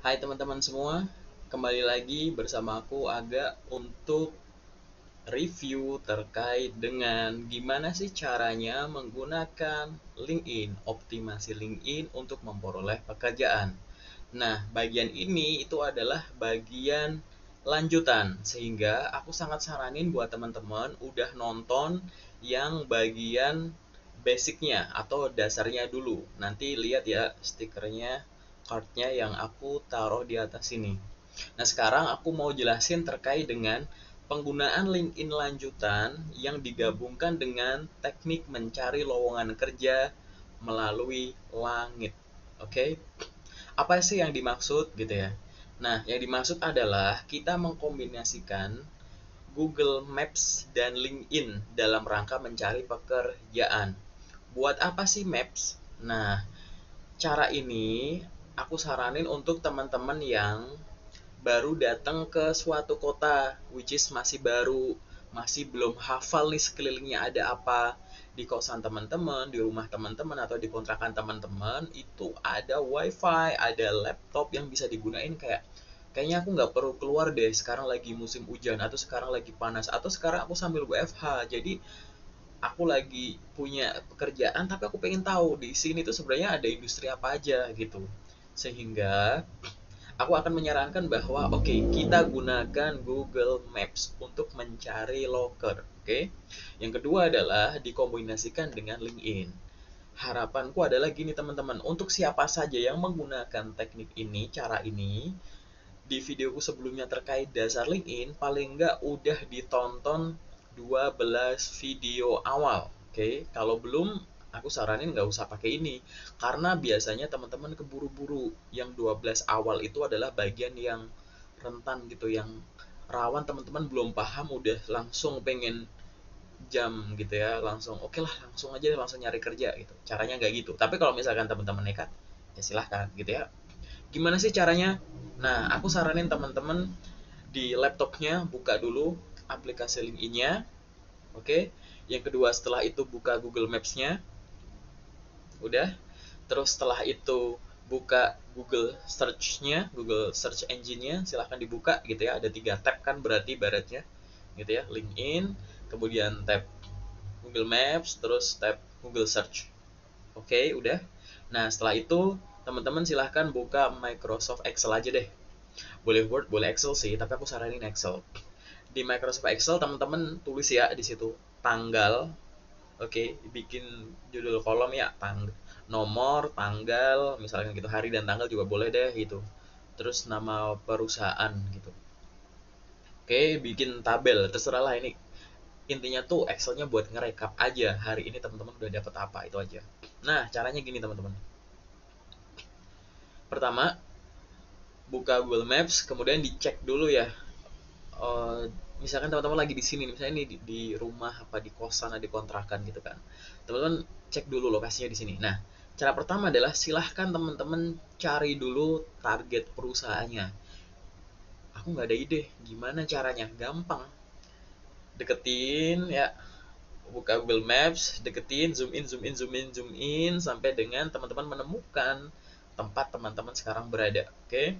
Hai teman-teman semua, kembali lagi bersama aku Aga untuk review terkait dengan gimana sih caranya menggunakan LinkedIn, optimasi LinkedIn untuk memperoleh pekerjaan. Nah, bagian ini itu adalah bagian lanjutan, sehingga aku sangat saranin buat teman-teman udah nonton yang bagian basicnya atau dasarnya dulu. Nanti lihat ya stikernya, cardnya yang aku taruh di atas sini. Nah, sekarang aku mau jelasin terkait dengan penggunaan LinkedIn lanjutan yang digabungkan dengan teknik mencari lowongan kerja melalui langit. Oke? Apa sih yang dimaksud gitu ya? Nah, yang dimaksud adalah kita mengkombinasikan Google Maps dan LinkedIn dalam rangka mencari pekerjaan. Buat apa sih Maps? Nah, cara ini aku saranin untuk teman-teman yang baru datang ke suatu kota, which is masih baru, masih belum hafal nih sekelilingnya ada apa. Di kosan teman-teman, di rumah teman-teman, atau di kontrakan teman-teman, itu ada wifi, ada laptop yang bisa digunain kayaknya aku nggak perlu keluar deh, sekarang lagi musim hujan, atau sekarang lagi panas, atau sekarang aku sambil WFH. Jadi aku lagi punya pekerjaan tapi aku pengen tahu di sini tuh sebenarnya ada industri apa aja gitu. Sehingga aku akan menyarankan bahwa oke, kita gunakan Google Maps untuk mencari loker. Oke. Yang kedua adalah dikombinasikan dengan LinkedIn. Harapanku adalah gini teman-teman, untuk siapa saja yang menggunakan teknik ini, cara ini, di videoku sebelumnya terkait dasar LinkedIn, paling nggak udah ditonton 12 video awal. Oke, kalau belum, aku saranin nggak usah pakai ini. Karena biasanya teman-teman keburu-buru. Yang 12 awal itu adalah bagian yang rentan gitu, yang rawan teman-teman belum paham, udah langsung pengen jam gitu ya, langsung oke lah, langsung aja langsung nyari kerja gitu. Caranya nggak gitu. Tapi kalau misalkan teman-teman nekat, ya silahkan gitu ya. Gimana sih caranya? Nah, aku saranin teman-teman di laptopnya buka dulu aplikasi LinkedIn-nya, oke? Yang kedua setelah itu buka Google Maps-nya, udah. Terus setelah itu buka Google Search-nya, Google Search Engine-nya, silahkan dibuka gitu ya. Ada 3 tab kan berarti baratnya, gitu ya. LinkedIn, kemudian tab Google Maps, terus tab Google Search. Oke, udah. Nah, setelah itu teman-teman silahkan buka Microsoft Excel aja deh. Boleh Word, boleh Excel sih, tapi aku saranin Excel. Di Microsoft Excel teman-teman tulis ya di situ tanggal, oke, bikin judul kolom ya, nomor, tanggal, misalkan gitu, hari dan tanggal juga boleh deh gitu. Terus nama perusahaan gitu. Oke, bikin tabel, terserah lah ini. Intinya tuh Excelnya buat ngerekap aja hari ini teman-teman udah dapet apa, itu aja. Nah, caranya gini teman-teman. Pertama, buka Google Maps, kemudian dicek dulu ya, misalkan teman-teman lagi di sini, misalnya ini di rumah apa di kosan, di kontrakan gitu kan, teman-teman cek dulu lokasinya di sini. Nah, cara pertama adalah silahkan teman-teman cari dulu target perusahaannya. Aku nggak ada ide gimana caranya, gampang, deketin ya, buka Google Maps, deketin, zoom in, zoom in, zoom in, zoom in, sampai dengan teman-teman menemukan tempat teman-teman sekarang berada. Oke,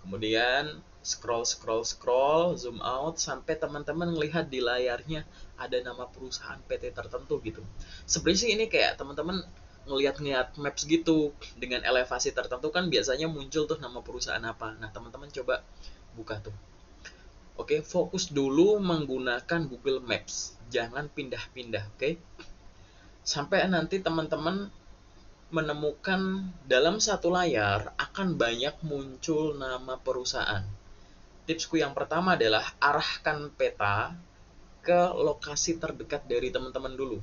kemudian scroll, scroll, scroll, zoom out sampai teman-teman melihat di layarnya ada nama perusahaan PT tertentu gitu. Sebenarnya sih ini kayak teman-teman ngelihat-ngelihat maps gitu, dengan elevasi tertentu kan biasanya muncul tuh nama perusahaan apa. Nah, teman-teman coba buka tuh. Oke, fokus dulu menggunakan Google Maps. Jangan pindah-pindah, oke? Sampai nanti teman-teman menemukan dalam satu layar akan banyak muncul nama perusahaan. Tipsku yang pertama adalah arahkan peta ke lokasi terdekat dari teman-teman dulu,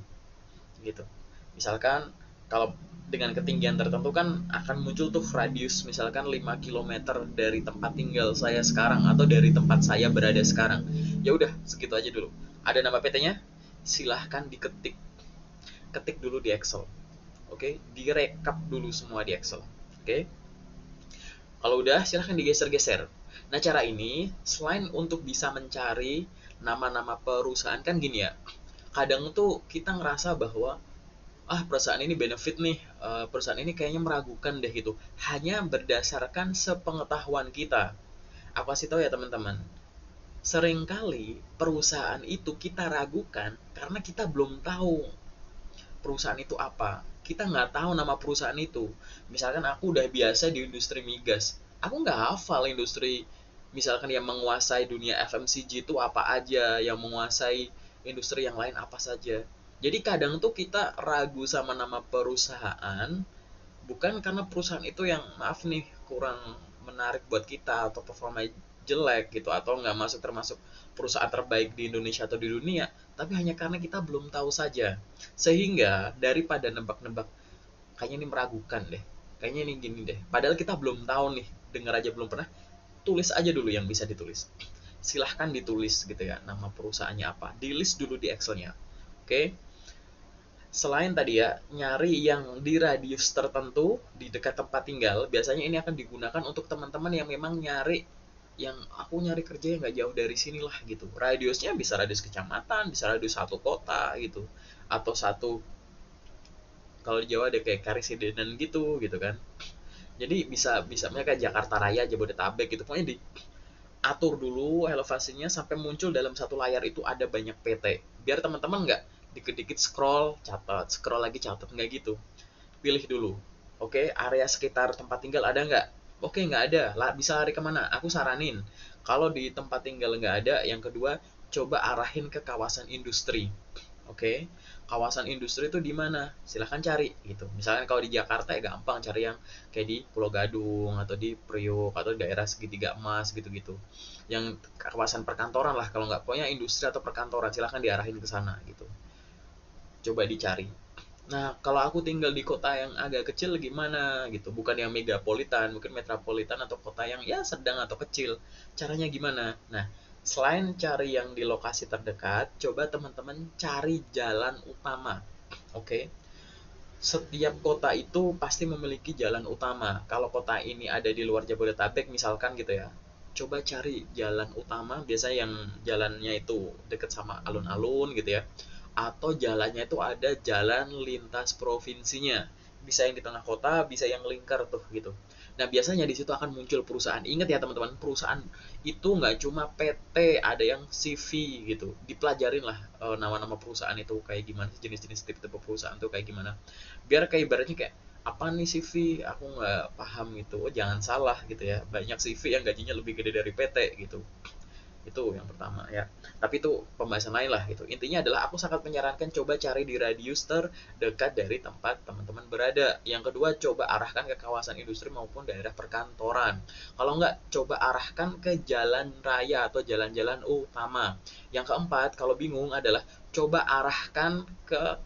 gitu. Misalkan kalau dengan ketinggian tertentu kan akan muncul tuh radius misalkan 5 kilometer dari tempat tinggal saya sekarang atau dari tempat saya berada sekarang. Ya udah, segitu aja dulu. Ada nama PT-nya? Silahkan diketik. Ketik dulu di Excel. Oke, direkap dulu semua di Excel. Oke. Kalau udah silahkan digeser-geser. Nah, cara ini selain untuk bisa mencari nama-nama perusahaan kan gini ya. Kadang tuh kita ngerasa bahwa perusahaan ini benefit nih, perusahaan ini kayaknya meragukan deh gitu, hanya berdasarkan sepengetahuan kita. Aku kasih tahu ya teman-teman, seringkali perusahaan itu kita ragukan karena kita belum tahu perusahaan itu apa. Kita nggak tahu nama perusahaan itu. Misalkan aku udah biasa di industri migas, aku nggak hafal industri misalkan yang menguasai dunia FMCG itu apa aja, yang menguasai industri yang lain apa saja. Jadi kadang tuh kita ragu sama nama perusahaan bukan karena perusahaan itu yang maaf nih kurang menarik buat kita atau performa jelek gitu atau nggak masuk termasuk perusahaan terbaik di Indonesia atau di dunia, tapi hanya karena kita belum tahu saja. Sehingga daripada nebak-nebak kayaknya ini meragukan deh, kayaknya ini gini deh, padahal kita belum tahu nih, dengar aja belum pernah, tulis aja dulu yang bisa ditulis. Silahkan ditulis gitu ya, nama perusahaannya apa, di list dulu di Excelnya. Oke. Selain tadi ya, nyari yang di radius tertentu di dekat tempat tinggal, biasanya ini akan digunakan untuk teman-teman yang memang nyari yang aku nyari kerja yang nggak jauh dari sini lah gitu. Radiusnya bisa radius kecamatan, bisa radius satu kota gitu, atau satu, kalau di Jawa ada kayak karisidenan gitu gitu kan. Jadi bisa bisa mereka Jakarta Raya, Jabodetabek gitu. Pokoknya diatur dulu elevasinya sampai muncul dalam satu layar itu ada banyak PT. Biar teman-teman nggak dikit-dikit scroll, catat, scroll lagi catat, nggak gitu. Pilih dulu. Oke, area sekitar tempat tinggal ada nggak? Oke, nggak ada. Lah, bisa lari kemana? Aku saranin. Kalau di tempat tinggal nggak ada, yang kedua, coba arahin ke kawasan industri. Oke, kawasan industri itu di mana? Silahkan cari gitu. Misalkan kalau di Jakarta ya gampang cari yang kayak di Pulau Gadung atau di Priok atau daerah segitiga emas gitu-gitu. Yang kawasan perkantoran lah, kalau nggak pokoknya industri atau perkantoran silahkan diarahin ke sana gitu. Coba dicari. Nah, kalau aku tinggal di kota yang agak kecil gimana gitu, bukan yang megapolitan, mungkin metropolitan atau kota yang ya sedang atau kecil. Caranya gimana? Nah, selain cari yang di lokasi terdekat, coba teman-teman cari jalan utama. Oke. Setiap kota itu pasti memiliki jalan utama. Kalau kota ini ada di luar Jabodetabek misalkan gitu ya, coba cari jalan utama, biasanya yang jalannya itu deket sama alun-alun gitu ya, atau jalannya itu ada jalan lintas provinsinya, bisa yang di tengah kota, bisa yang lingkar tuh gitu. Nah biasanya di situ akan muncul perusahaan. Ingat ya teman-teman, perusahaan itu nggak cuma PT, ada yang CV gitu. Dipelajarin lah nama-nama perusahaan itu kayak gimana, jenis-jenis tipe-tipe perusahaan tuh kayak gimana. Biar kayak ibaratnya kayak apa nih CV, aku nggak paham gitu. Oh jangan salah gitu ya, banyak CV yang gajinya lebih gede dari PT gitu. Itu yang pertama ya, tapi itu pembahasan lain lah gitu. Intinya adalah aku sangat menyarankan coba cari di radius terdekat dari tempat teman-teman berada. Yang kedua, coba arahkan ke kawasan industri maupun daerah perkantoran. Kalau nggak, coba arahkan ke jalan raya atau jalan-jalan utama. Yang keempat, kalau bingung adalah coba arahkan ke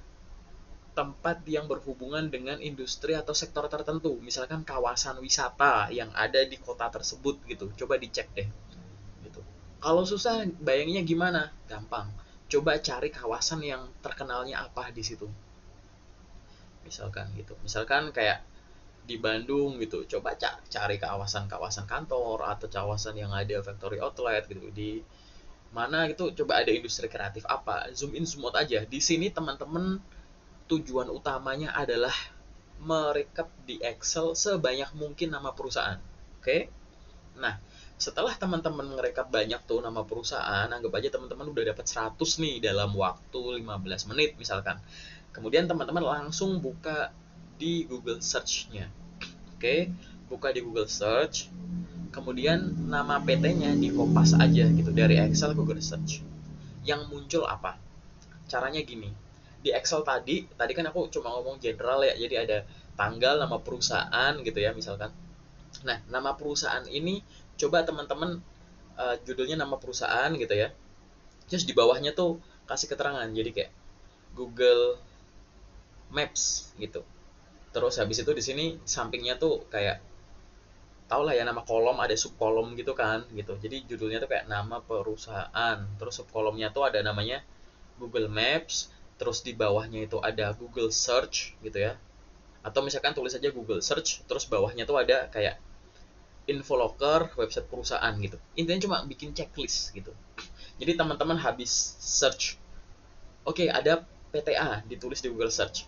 tempat yang berhubungan dengan industri atau sektor tertentu, misalkan kawasan wisata yang ada di kota tersebut gitu. Coba dicek deh gitu. Kalau susah bayanginnya gimana? Gampang. Coba cari kawasan yang terkenalnya apa di situ. Misalkan gitu. Misalkan kayak di Bandung gitu. Coba cari kawasan-kawasan kantor atau kawasan yang ada factory outlet gitu. Di mana gitu coba ada industri kreatif apa. Zoom in zoom out aja. Di sini teman-teman tujuan utamanya adalah merekap di Excel sebanyak mungkin nama perusahaan. Oke? Nah, setelah teman-teman ngerekap banyak tuh nama perusahaan, anggap aja teman-teman udah dapat 100 nih dalam waktu 15 menit misalkan. Kemudian teman-teman langsung buka di Google Search-nya. Oke, buka di Google Search. Kemudian nama PT-nya dikopas aja gitu dari Excel ke Google Search. Yang muncul apa? Caranya gini. Di Excel tadi kan aku cuma ngomong general ya, jadi ada tanggal, nama perusahaan gitu ya misalkan. Nah, nama perusahaan ini coba teman-teman judulnya nama perusahaan gitu ya. Terus di bawahnya tuh kasih keterangan. Jadi kayak Google Maps gitu. Terus habis itu di sini sampingnya tuh kayak tau lah ya nama kolom, ada subkolom gitu kan gitu. Jadi judulnya tuh kayak nama perusahaan. Terus subkolomnya tuh ada namanya Google Maps. Terus di bawahnya itu ada Google Search gitu ya. Atau misalkan tulis aja Google Search. Terus bawahnya tuh ada kayak Infolocker, website perusahaan gitu. Intinya cuma bikin checklist gitu. Jadi teman-teman habis search, oke ada PTA ditulis di Google Search.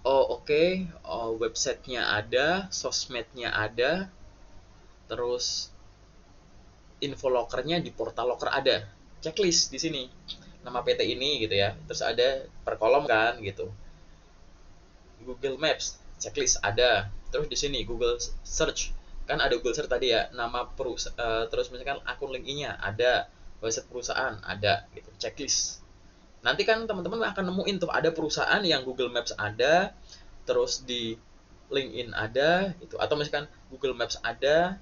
Oh oke, oh, websitenya ada, sosmednya ada, terus info lokernya di portal loker ada, checklist di sini, nama PT ini gitu ya, terus ada per kolom kan gitu. Google Maps checklist ada, terus di sini Google Search kan ada Google Search tadi ya, nama perusahaan, terus misalkan akun LinkedIn-nya ada, website perusahaan ada gitu, checklist. Nanti kan teman-teman akan nemuin tuh ada perusahaan yang Google Maps ada, terus di LinkedIn ada itu, atau misalkan Google Maps ada,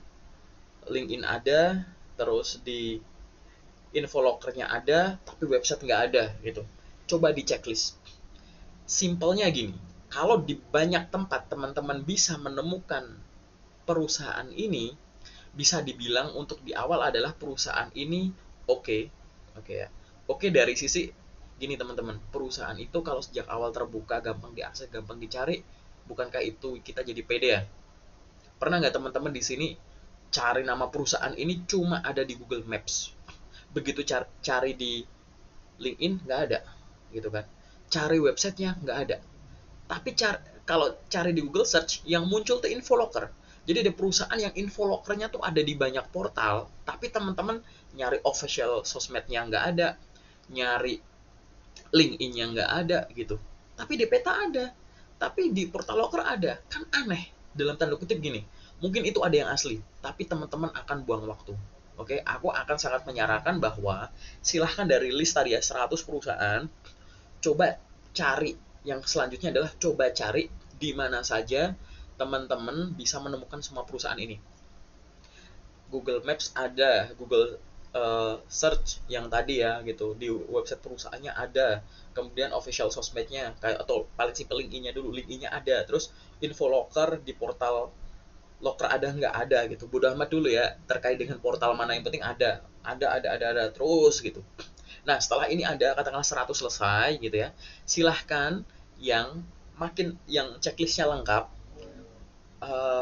LinkedIn ada, terus di info lokernya ada, tapi website nggak ada gitu. Coba di checklist. Simpelnya gini, kalau di banyak tempat teman-teman bisa menemukan perusahaan ini, bisa dibilang untuk di awal adalah perusahaan ini oke, oke ya. Oke dari sisi gini teman-teman, perusahaan itu kalau sejak awal terbuka, gampang diakses, gampang dicari, bukankah itu kita jadi pede ya? Pernah nggak teman-teman di sini cari nama perusahaan ini cuma ada di Google Maps, begitu cari di LinkedIn nggak ada, gitu kan? Cari websitenya nggak ada. Tapi kalau cari di Google Search yang muncul tuh Infolocker. Jadi ada perusahaan yang Infolockernya tuh ada di banyak portal, tapi teman-teman nyari official sosmednya nggak ada, nyari LinkedIn-nya nggak ada gitu. Tapi di peta ada, tapi di portal locker ada. Kan aneh. Dalam tanda kutip gini, mungkin itu ada yang asli, tapi teman-teman akan buang waktu. Oke, aku akan sangat menyarankan bahwa silahkan dari list tadi ya 100 perusahaan, coba cari, yang selanjutnya adalah coba cari di mana saja teman-teman bisa menemukan semua perusahaan ini. Google Maps ada, Google search yang tadi ya gitu, di website perusahaannya ada, kemudian official sosmednya kayak, atau paling simpel LinkedIn-nya dulu, LinkedIn-nya ada, terus info locker di portal locker ada nggak ada gitu, bodo amat dulu ya terkait dengan portal mana, yang penting ada terus gitu. Nah setelah ini ada katakanlah 100 selesai gitu ya, silahkan yang yang checklistnya lengkap,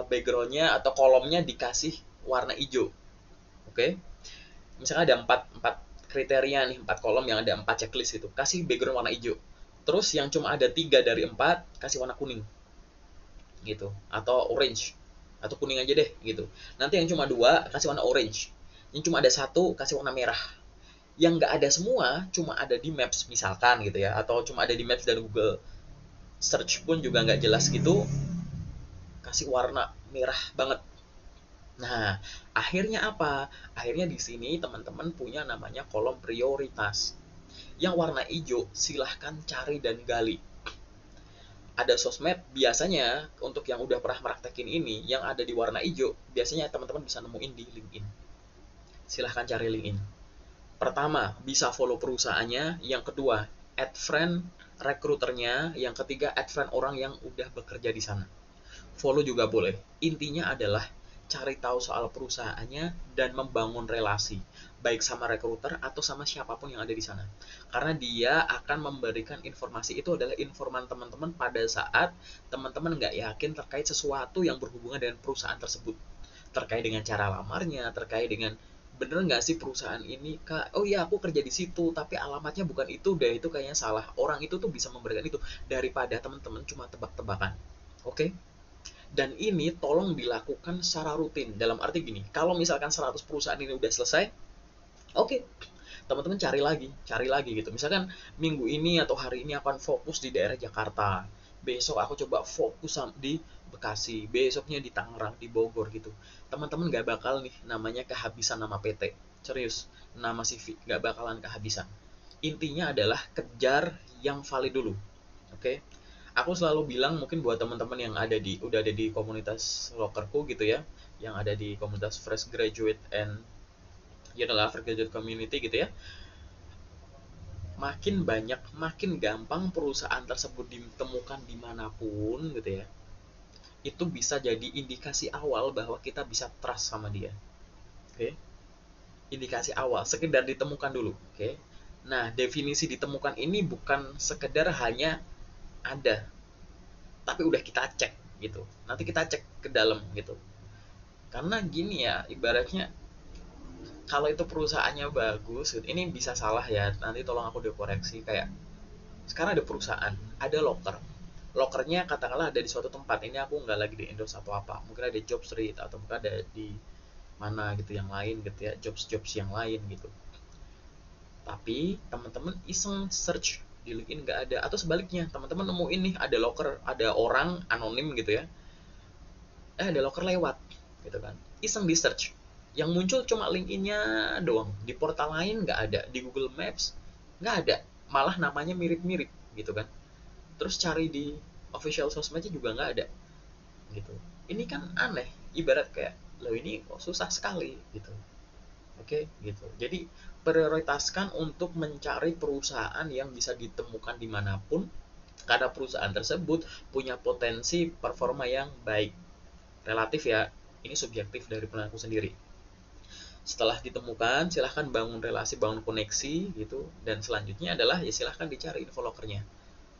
backgroundnya atau kolomnya dikasih warna hijau. Oke, misalnya ada empat kriteria nih, 4 kolom yang ada 4 checklist gitu, kasih background warna hijau. Terus yang cuma ada 3 dari 4 kasih warna kuning gitu, atau orange, atau kuning aja deh gitu. Nanti yang cuma 2 kasih warna orange, yang cuma ada 1 kasih warna merah, yang nggak ada semua cuma ada di Maps misalkan gitu ya, atau cuma ada di Maps dan Google Search pun juga nggak jelas gitu, kasih warna merah banget. Nah, akhirnya apa? Akhirnya di sini teman-teman punya namanya kolom prioritas. Yang warna hijau silahkan cari dan gali. Ada sosmed, biasanya untuk yang udah pernah meraktekin ini, yang ada di warna hijau, biasanya teman-teman bisa nemuin di LinkedIn. Silahkan cari LinkedIn. Pertama, bisa follow perusahaannya. Yang kedua, add friend rekruternya. Yang ketiga, add friend orang yang udah bekerja di sana. Follow juga boleh. Intinya adalah cari tahu soal perusahaannya dan membangun relasi, baik sama rekruter atau sama siapapun yang ada di sana. Karena dia akan memberikan informasi, itu adalah informan teman-teman pada saat teman-teman nggak yakin terkait sesuatu yang berhubungan dengan perusahaan tersebut. Terkait dengan cara lamarnya, terkait dengan bener nggak sih perusahaan ini, kak, oh iya aku kerja di situ tapi alamatnya bukan itu deh, itu kayaknya salah. Orang itu tuh bisa memberikan itu daripada teman-teman cuma tebak-tebakan. Oke? Dan ini tolong dilakukan secara rutin. Dalam arti gini, kalau misalkan 100 perusahaan ini udah selesai, oke, teman-teman cari lagi gitu. Misalkan minggu ini atau hari ini akan fokus di daerah Jakarta. Besok aku coba fokus di Bekasi, besoknya di Tangerang, di Bogor gitu. Teman-teman gak bakal nih namanya kehabisan nama PT. Serius, nama CV gak bakalan kehabisan. Intinya adalah kejar yang valid dulu. Oke? Aku selalu bilang, mungkin buat teman-teman yang udah ada di komunitas Lockerku gitu ya, yang ada di komunitas fresh graduate and fresh graduate community gitu ya, makin banyak, makin gampang perusahaan tersebut ditemukan dimanapun gitu ya, itu bisa jadi indikasi awal bahwa kita bisa trust sama dia. Oke, indikasi awal, sekedar ditemukan dulu. Oke, nah definisi ditemukan ini bukan sekedar hanya ada, tapi udah kita cek gitu. Nanti kita cek ke dalam gitu. Karena gini ya, ibaratnya kalau itu perusahaannya bagus, ini bisa salah ya. Nanti tolong aku dikoreksi, kayak sekarang ada perusahaan, ada locker. lokernya katakanlah ada di suatu tempat, ini aku nggak lagi di endorse atau apa, mungkin ada di Jobstreet atau mungkin ada di mana gitu yang lain gitu ya, jobs yang lain gitu. Tapi teman-teman iseng search di LinkedIn nggak ada, atau sebaliknya teman-teman nemuin nih ada loker, ada orang anonim gitu ya, ada loker lewat gitu kan, iseng di search, yang muncul cuma LinkedIn-nya doang, di portal lain nggak ada, di Google Maps nggak ada, malah namanya mirip-mirip gitu kan, terus cari di official sosmednya juga nggak ada gitu. Ini kan aneh, ibarat kayak lo ini kok susah sekali gitu. Oke gitu, jadi prioritaskan untuk mencari perusahaan yang bisa ditemukan dimanapun, karena perusahaan tersebut punya potensi performa yang baik. Relatif ya, ini subjektif dari penelitianku sendiri. Setelah ditemukan, silahkan bangun relasi, bangun koneksi gitu, dan selanjutnya adalah ya silahkan dicari info lokernya.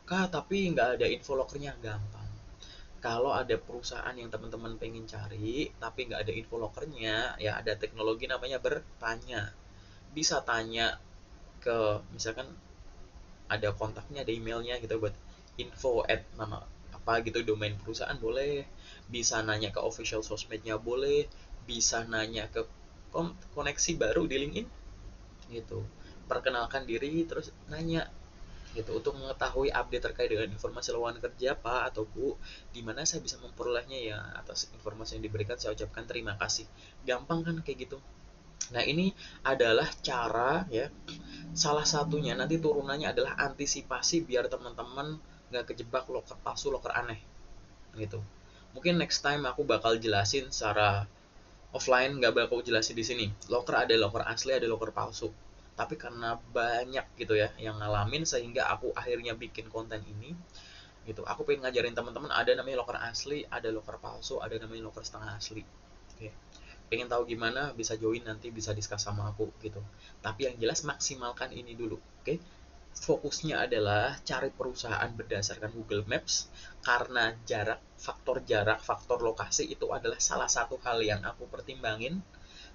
Kak, tapi nggak ada info lokernya. Gampang. Kalau ada perusahaan yang teman-teman pengen cari tapi nggak ada info lokernya, ya ada teknologi namanya bertanya. Bisa tanya ke, misalkan ada kontaknya, ada emailnya gitu, buat info at nama apa gitu, domain perusahaan boleh, bisa nanya ke official sosmednya boleh, bisa nanya ke koneksi baru di LinkedIn gitu, perkenalkan diri terus nanya gitu, untuk mengetahui update terkait dengan informasi lowongan kerja Pak atau Bu, di mana saya bisa memperolehnya ya. Atas informasi yang diberikan saya ucapkan terima kasih. Gampang kan kayak gitu. Nah, ini adalah cara ya. Salah satunya nanti turunannya adalah antisipasi biar teman-teman nggak kejebak loker palsu, loker aneh gitu. Mungkin next time aku bakal jelasin secara offline, nggak bakal jelasin di sini. Loker ada loker asli, ada loker palsu. Tapi karena banyak gitu ya yang ngalamin, sehingga aku akhirnya bikin konten ini gitu. Aku pengen ngajarin teman-teman, ada namanya loker asli, ada loker palsu, ada namanya loker setengah asli. Oke. Pengen tahu gimana, bisa join nanti, bisa discuss sama aku gitu. Tapi yang jelas maksimalkan ini dulu. Oke. Fokusnya adalah cari perusahaan berdasarkan Google Maps, karena jarak, faktor lokasi itu adalah salah satu hal yang aku pertimbangin,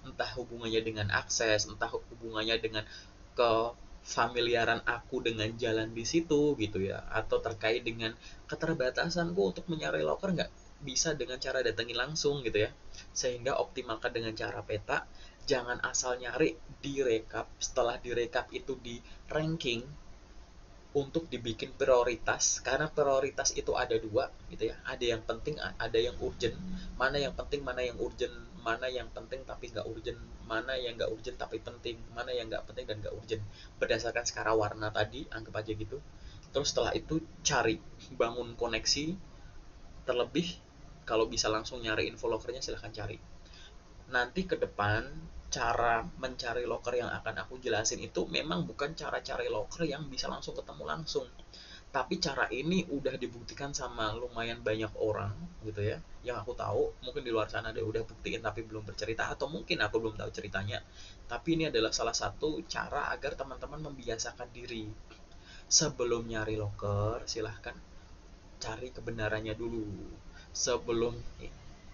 entah hubungannya dengan akses, entah hubungannya dengan kefamiliaran aku dengan jalan di situ gitu ya, atau terkait dengan keterbatasanku untuk mencari loker nggak bisa dengan cara datangin langsung gitu ya, sehingga optimalkan dengan cara peta, jangan asal nyari, direkap, setelah direkap itu di ranking untuk dibikin prioritas, karena prioritas itu ada dua gitu ya, ada yang penting, ada yang urgent. Mana yang penting, mana yang urgent, mana yang penting tapi nggak urgent, mana yang nggak urgent tapi penting, mana yang nggak penting dan nggak urgent, berdasarkan skala warna tadi, anggap aja gitu. Terus setelah itu cari, bangun koneksi, terlebih kalau bisa langsung nyari info lokernya silahkan cari. Nanti ke depan cara mencari loker yang akan aku jelasin itu memang bukan cara cari loker yang bisa langsung ketemu langsung, tapi cara ini udah dibuktikan sama lumayan banyak orang gitu ya, yang aku tahu. Mungkin di luar sana ada udah buktiin tapi belum bercerita, atau mungkin aku belum tahu ceritanya. Tapi ini adalah salah satu cara agar teman-teman membiasakan diri. Sebelum nyari loker, silahkan cari kebenarannya dulu. Sebelum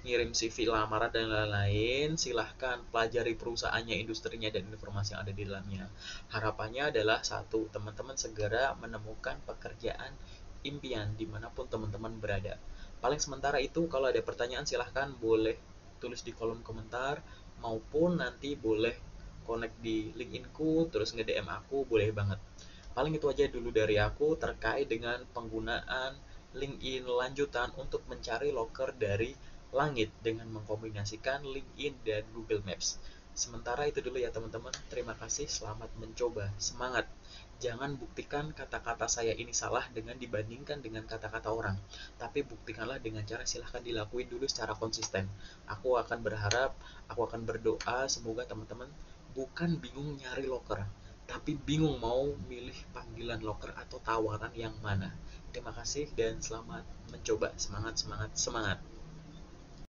ngirim CV lamaran dan lain-lain, silahkan pelajari perusahaannya, industrinya, dan informasi yang ada di dalamnya. Harapannya adalah satu, teman-teman segera menemukan pekerjaan impian dimanapun teman-teman berada. Paling sementara itu, kalau ada pertanyaan silahkan boleh tulis di kolom komentar, maupun nanti boleh connect di LinkedIn-ku, terus nge-DM aku, boleh banget. Paling itu aja dulu dari aku terkait dengan penggunaan LinkedIn lanjutan untuk mencari loker dari langit dengan mengkombinasikan LinkedIn dan Google Maps. Sementara itu dulu ya teman-teman. Terima kasih, selamat mencoba. Semangat. Jangan buktikan kata-kata saya ini salah dengan dibandingkan dengan kata-kata orang. Tapi buktikanlah dengan cara silahkan dilakuin dulu secara konsisten. Aku akan berharap, aku akan berdoa semoga teman-teman bukan bingung nyari loker, tapi bingung mau milih panggilan loker atau tawaran yang mana. Terima kasih dan selamat mencoba. Semangat, semangat, semangat.